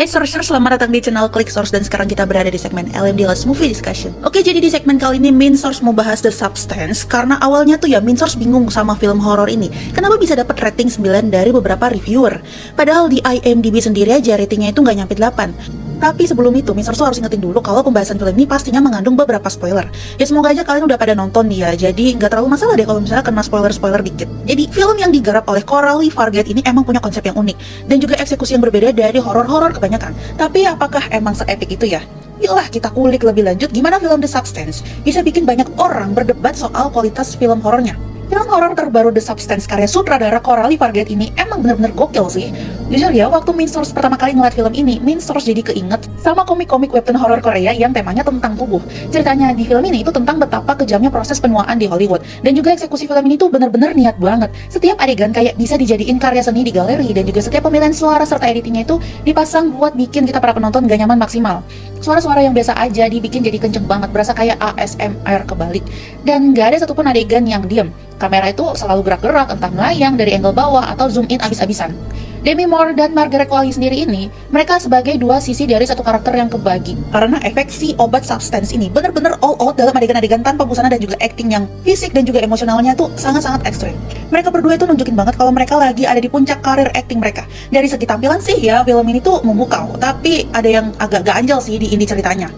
Hey Sourcer, selamat datang di channel Click Source dan sekarang kita berada di segmen LMD Last Movie Discussion. Oke, jadi di segmen kali ini Main Source mau bahas The Substance karena awalnya tuh ya Main Source bingung sama film horor ini. Kenapa bisa dapat rating 9 dari beberapa reviewer? Padahal di IMDb sendiri aja ratingnya itu nggak nyampe 8. Tapi sebelum itu, Main Source tuh harus ingetin dulu kalau pembahasan film ini pastinya mengandung beberapa spoiler. Ya semoga aja kalian udah pada nonton dia, jadi nggak terlalu masalah deh kalau misalnya kena spoiler-spoiler dikit. Jadi film yang digarap oleh Coralie Fargeat ini emang punya konsep yang unik dan juga eksekusi yang berbeda dari horor-horor kebanyakan. Tapi apakah emang se-epic itu ya? Yuklah kita kulik lebih lanjut gimana film The Substance bisa bikin banyak orang berdebat soal kualitas film horornya. Film horor terbaru The Substance karya sutradara Coralie Fargeat ini emang bener-bener gokil sih. Jujur ya, waktu Main Source pertama kali ngeliat film ini, Main Source jadi keinget sama komik-komik webtoon horor Korea yang temanya tentang tubuh. Ceritanya di film ini itu tentang betapa kejamnya proses penuaan di Hollywood. Dan juga eksekusi film ini tuh bener-bener niat banget. Setiap adegan kayak bisa dijadiin karya seni di galeri, dan juga setiap pemilihan suara serta editingnya itu dipasang buat bikin kita para penonton gak nyaman maksimal. Suara-suara yang biasa aja dibikin jadi kenceng banget, berasa kayak ASMR kebalik. Dan gak ada satupun adegan yang diem. Kamera itu selalu gerak-gerak, entah melayang dari angle bawah atau zoom in abis-abisan. Demi Moore dan Margaret Qualley sendiri ini, mereka sebagai dua sisi dari satu karakter yang kebagi. Karena efek si obat Substance ini bener-bener all out dalam adegan-adegan tanpa busana dan juga acting yang fisik dan juga emosionalnya tuh sangat-sangat ekstrim. Mereka berdua itu nunjukin banget kalau mereka lagi ada di puncak karir acting mereka. Dari segi tampilan sih ya, film ini tuh memukau, tapi ada yang agak ganjel sih di inti ceritanya.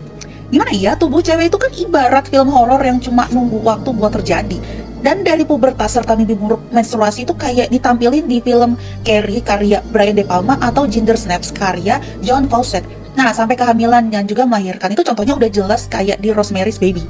Gimana ya, tubuh cewek itu kan ibarat film horor yang cuma nunggu waktu buat terjadi. Dan dari pubertas serta mimpi buruk menstruasi itu kayak ditampilin di film Carrie karya Brian De Palma atau Ginger Snaps karya John Fawcett. Nah, sampai kehamilan dan juga melahirkan itu contohnya udah jelas kayak di Rosemary's Baby.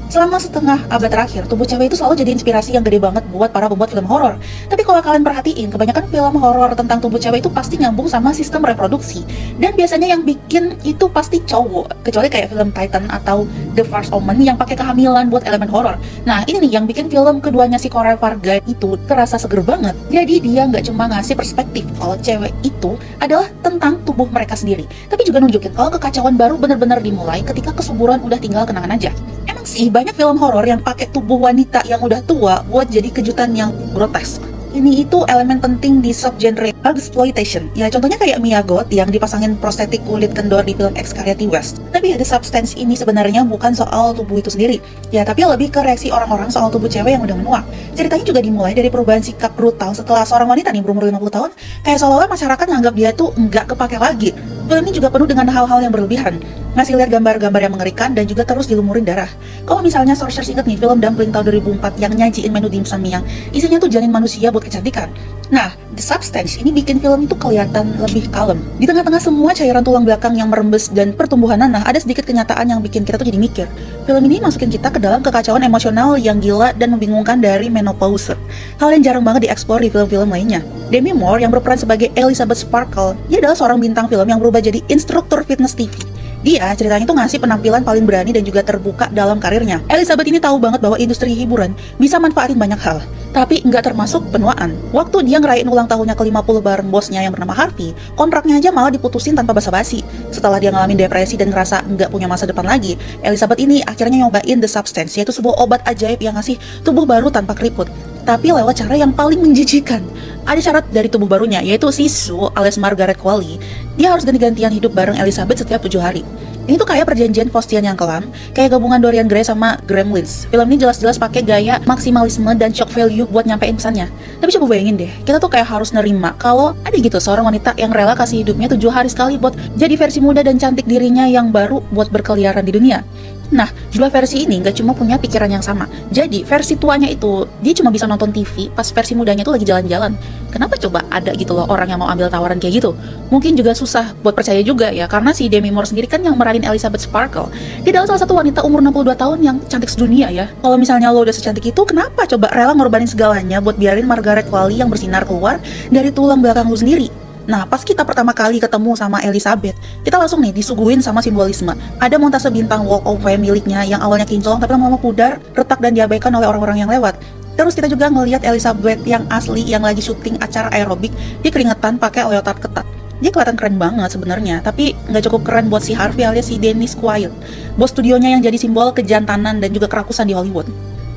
Selama setengah abad terakhir, tubuh cewek itu selalu jadi inspirasi yang gede banget buat para pembuat film horor. Tapi kalau kalian perhatiin, kebanyakan film horor tentang tubuh cewek itu pasti nyambung sama sistem reproduksi. Dan biasanya yang bikin itu pasti cowok, kecuali kayak film Titan atau The First Omen yang pakai kehamilan buat elemen horor. Nah, ini nih yang bikin film keduanya si Coralie Fargeat itu terasa seger banget. Jadi dia nggak cuma ngasih perspektif kalau cewek itu adalah tentang tubuh mereka sendiri, tapi juga nunjukin kalau kekacauan baru benar-benar dimulai ketika kesuburan udah tinggal kenangan aja. Emang sih banyak film horor yang pakai tubuh wanita yang udah tua buat jadi kejutan yang grotesk. Ini itu elemen penting di subgenre exploitation. Ya contohnya kayak Mia Goth yang dipasangin prostetik kulit kendor di film X karya Ti West. Tapi The Substance ini sebenarnya bukan soal tubuh itu sendiri. Ya tapi lebih ke reaksi orang-orang soal tubuh cewek yang udah menua. Ceritanya juga dimulai dari perubahan sikap brutal setelah seorang wanita nih berumur 50 tahun kayak seolah-olah masyarakat nganggap dia tuh nggak kepake lagi. Film ini juga penuh dengan hal-hal yang berlebihan, ngasih lihat gambar-gambar yang mengerikan dan juga terus dilumurin darah. Kalau misalnya Sorcerers inget nih film Dumpling tahun 2004 yang nyajiin menu dimsum yang isinya tuh janin manusia buat kecantikan. Nah, The Substance ini bikin film itu kelihatan lebih kalem. Di tengah-tengah semua cairan tulang belakang yang merembes dan pertumbuhan nanah, ada sedikit kenyataan yang bikin kita tuh jadi mikir. Film ini masukin kita ke dalam kekacauan emosional yang gila dan membingungkan dari menopause. Hal yang jarang banget dieksplor di film-film lainnya. Demi Moore yang berperan sebagai Elizabeth Sparkle, dia adalah seorang bintang film yang berubah jadi instruktur fitness TV. Dia ceritanya tuh ngasih penampilan paling berani dan juga terbuka dalam karirnya. Elizabeth ini tahu banget bahwa industri hiburan bisa manfaatin banyak hal, tapi nggak termasuk penuaan. Waktu dia ngerayain ulang tahunnya ke-50 bareng bosnya yang bernama Harvey, kontraknya aja malah diputusin tanpa basa-basi. Setelah dia ngalamin depresi dan ngerasa nggak punya masa depan lagi, Elizabeth ini akhirnya nyobain The Substance, yaitu sebuah obat ajaib yang ngasih tubuh baru tanpa keriput, tapi lewat cara yang paling menjijikan. Ada syarat dari tubuh barunya, yaitu si Sue alias Margaret Qualley. Dia harus ganti-gantian hidup bareng Elizabeth setiap 7 hari. Ini tuh kayak perjanjian Faustian yang kelam, kayak gabungan Dorian Gray sama Gremlins. Film ini jelas-jelas pakai gaya maksimalisme dan shock value buat nyampein pesannya. Tapi coba bayangin deh, kita tuh kayak harus nerima kalau ada gitu seorang wanita yang rela kasih hidupnya 7 hari sekali buat jadi versi muda dan cantik dirinya yang baru buat berkeliaran di dunia. Nah, dua versi ini nggak cuma punya pikiran yang sama. Jadi, versi tuanya itu, dia cuma bisa nonton TV pas versi mudanya tuh lagi jalan-jalan. Kenapa coba ada gitu loh orang yang mau ambil tawaran kayak gitu? Mungkin juga susah buat percaya juga ya, karena si Demi Moore sendiri kan yang meranin Elizabeth Sparkle. Dia adalah salah satu wanita umur 62 tahun yang cantik sedunia ya. Kalau misalnya lo udah secantik itu, kenapa coba rela ngorbanin segalanya buat biarin Margaret Qualley yang bersinar keluar dari tulang belakang lo sendiri? Nah, pas kita pertama kali ketemu sama Elizabeth, kita langsung nih disuguhin sama simbolisme. Ada montase bintang Walk of Fame miliknya yang awalnya kinclong tapi lama-lama pudar, retak dan diabaikan oleh orang-orang yang lewat. Terus kita juga ngelihat Elizabeth yang asli yang lagi syuting acara aerobik, dia keringetan pakai leotard ketat. Dia kelihatan keren banget sebenarnya, tapi nggak cukup keren buat si Harvey alias si Dennis Quaid, bos studionya yang jadi simbol kejantanan dan juga kerakusan di Hollywood.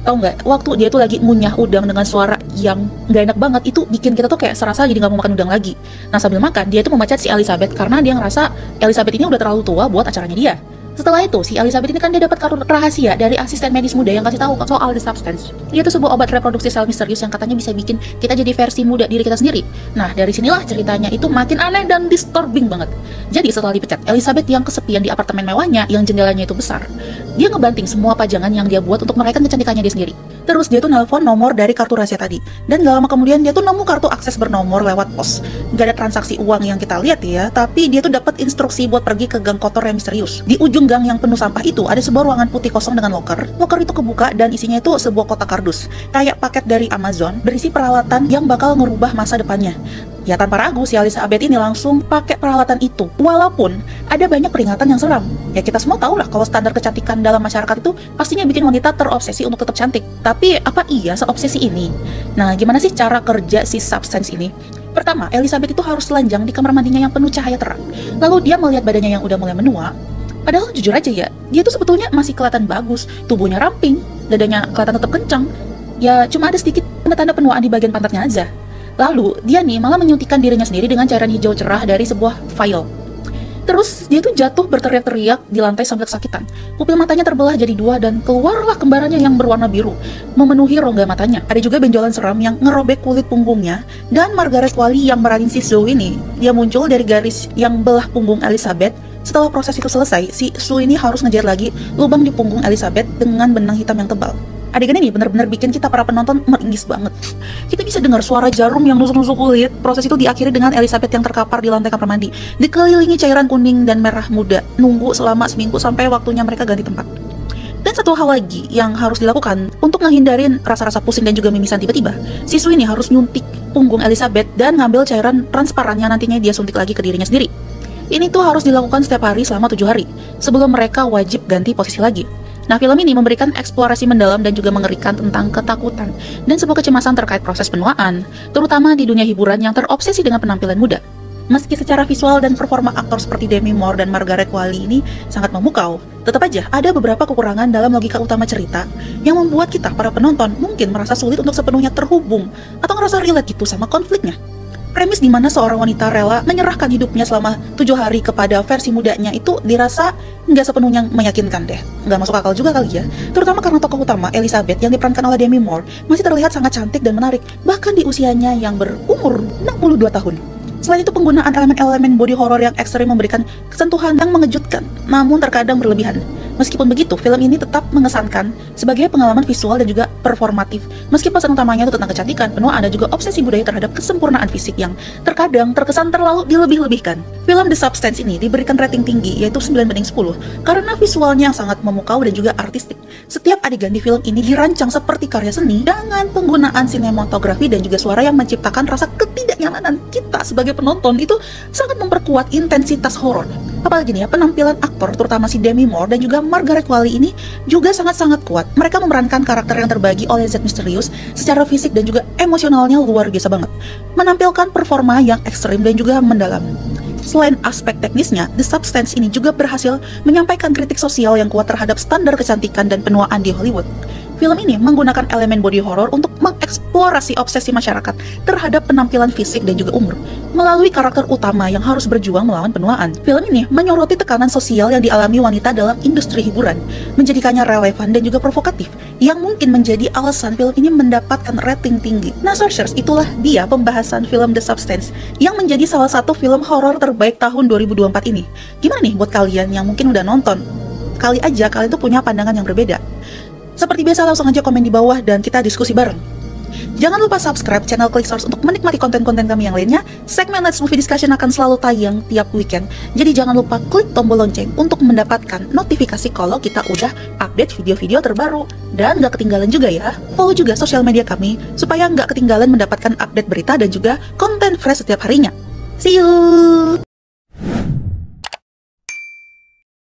Tahu nggak, waktu dia tuh lagi ngunyah udang dengan suara yang nggak enak banget, itu bikin kita tuh kayak serasa jadi nggak mau makan udang lagi. Nah, sambil makan, dia tuh memecat si Elizabeth karena dia ngerasa Elizabeth ini udah terlalu tua buat acaranya dia. Setelah itu, si Elizabeth ini kan dia dapat kartu rahasia dari asisten medis muda yang kasih tahu soal The Substance. Dia tuh sebuah obat reproduksi sel misterius yang katanya bisa bikin kita jadi versi muda diri kita sendiri. Nah, dari sinilah ceritanya itu makin aneh dan disturbing banget. Jadi setelah dipecat, Elizabeth yang kesepian di apartemen mewahnya yang jendelanya itu besar, dia ngebanting semua pajangan yang dia buat untuk merayakan kecantikannya dia sendiri. Terus dia tuh nelpon nomor dari kartu rahasia tadi. Dan gak lama kemudian dia tuh nemu kartu akses bernomor lewat pos. Gak ada transaksi uang yang kita lihat ya, tapi dia tuh dapat instruksi buat pergi ke gang kotor yang misterius. Di ujung gang yang penuh sampah itu ada sebuah ruangan putih kosong dengan loker. Loker itu kebuka dan isinya itu sebuah kotak kardus, kayak paket dari Amazon berisi peralatan yang bakal ngerubah masa depannya. Ya tanpa ragu si Elizabeth ini langsung pakai peralatan itu. Walaupun ada banyak peringatan yang seram. Ya kita semua tahu lah kalau standar kecantikan dalam masyarakat itu pastinya bikin wanita terobsesi untuk tetap cantik. Tapi apa iya seobsesi ini? Nah, gimana sih cara kerja si Substance ini? Pertama, Elizabeth itu harus telanjang di kamar mandinya yang penuh cahaya terang. Lalu dia melihat badannya yang udah mulai menua. Padahal jujur aja ya, dia tuh sebetulnya masih kelihatan bagus, tubuhnya ramping, dadanya kelihatan tetap kencang. Ya cuma ada sedikit tanda-tanda penuaan di bagian pantatnya aja. Lalu dia nih malah menyuntikkan dirinya sendiri dengan cairan hijau cerah dari sebuah vial. Terus dia tuh jatuh berteriak-teriak di lantai sambil kesakitan. Pupil matanya terbelah jadi dua dan keluarlah kembarannya yang berwarna biru memenuhi rongga matanya. Ada juga benjolan seram yang ngerobek kulit punggungnya. Dan Margaret Qualley yang meranin si Sue ini, dia muncul dari garis yang belah punggung Elizabeth. Setelah proses itu selesai, si Sue ini harus ngejar lagi lubang di punggung Elizabeth dengan benang hitam yang tebal. Adegan ini benar-benar bikin kita para penonton meringis banget. Kita bisa dengar suara jarum yang nusuk-nusuk kulit. Proses itu diakhiri dengan Elizabeth yang terkapar di lantai kamar mandi, dikelilingi cairan kuning dan merah muda, nunggu selama seminggu sampai waktunya mereka ganti tempat. Dan satu hal lagi yang harus dilakukan untuk ngehindarin rasa-rasa pusing dan juga mimisan tiba-tiba, siswi ini harus nyuntik punggung Elizabeth dan ngambil cairan transparan yang nantinya dia suntik lagi ke dirinya sendiri. Ini tuh harus dilakukan setiap hari selama 7 hari, sebelum mereka wajib ganti posisi lagi. Nah, film ini memberikan eksplorasi mendalam dan juga mengerikan tentang ketakutan dan sebuah kecemasan terkait proses penuaan, terutama di dunia hiburan yang terobsesi dengan penampilan muda. Meski secara visual dan performa aktor seperti Demi Moore dan Margaret Qualley ini sangat memukau, tetap aja ada beberapa kekurangan dalam logika utama cerita yang membuat kita, para penonton, mungkin merasa sulit untuk sepenuhnya terhubung atau ngerasa relate gitu sama konfliknya. Premis di mana seorang wanita rela menyerahkan hidupnya selama 7 hari kepada versi mudanya itu dirasa nggak sepenuhnya meyakinkan deh. Nggak masuk akal juga kali ya. Terutama karena tokoh utama Elizabeth yang diperankan oleh Demi Moore masih terlihat sangat cantik dan menarik, bahkan di usianya yang berumur 62 tahun. Selain itu, penggunaan elemen-elemen body horror yang ekstrim memberikan kesentuhan yang mengejutkan, namun terkadang berlebihan. Meskipun begitu, film ini tetap mengesankan sebagai pengalaman visual dan juga performatif. Meski pesan utamanya itu tentang kecantikan, penuaan dan juga obsesi budaya terhadap kesempurnaan fisik yang terkadang terkesan terlalu dilebih-lebihkan. Film The Substance ini diberikan rating tinggi, yaitu 9/10, karena visualnya yang sangat memukau dan juga artistik. Setiap adegan di film ini dirancang seperti karya seni dengan penggunaan sinematografi dan juga suara yang menciptakan rasa ketidaknyamanan kita sebagai penonton. Itu sangat memperkuat intensitas horor. Apalagi nih ya, penampilan aktor terutama si Demi Moore dan juga Margaret Qualley ini juga sangat-sangat kuat. Mereka memerankan karakter yang terbagi oleh zat misterius secara fisik dan juga emosionalnya luar biasa banget, menampilkan performa yang ekstrim dan juga mendalam. Selain aspek teknisnya, The Substance ini juga berhasil menyampaikan kritik sosial yang kuat terhadap standar kecantikan dan penuaan di Hollywood. Film ini menggunakan elemen body horror untuk mengeksplorasi obsesi masyarakat terhadap penampilan fisik dan juga umur melalui karakter utama yang harus berjuang melawan penuaan. Film ini menyoroti tekanan sosial yang dialami wanita dalam industri hiburan, menjadikannya relevan dan juga provokatif, yang mungkin menjadi alasan film ini mendapatkan rating tinggi. Nah, Searchers, itulah dia pembahasan film The Substance yang menjadi salah satu film horor terbaik tahun 2024 ini. Gimana nih buat kalian yang mungkin udah nonton? Kali aja kalian tuh punya pandangan yang berbeda. Seperti biasa, langsung aja komen di bawah dan kita diskusi bareng. Jangan lupa subscribe channel ClickSource untuk menikmati konten-konten kami yang lainnya. Segmen Let's Movie Discussion akan selalu tayang tiap weekend. Jadi jangan lupa klik tombol lonceng untuk mendapatkan notifikasi kalau kita udah update video-video terbaru. Dan gak ketinggalan juga ya, follow juga sosial media kami supaya gak ketinggalan mendapatkan update berita dan juga konten fresh setiap harinya. See you!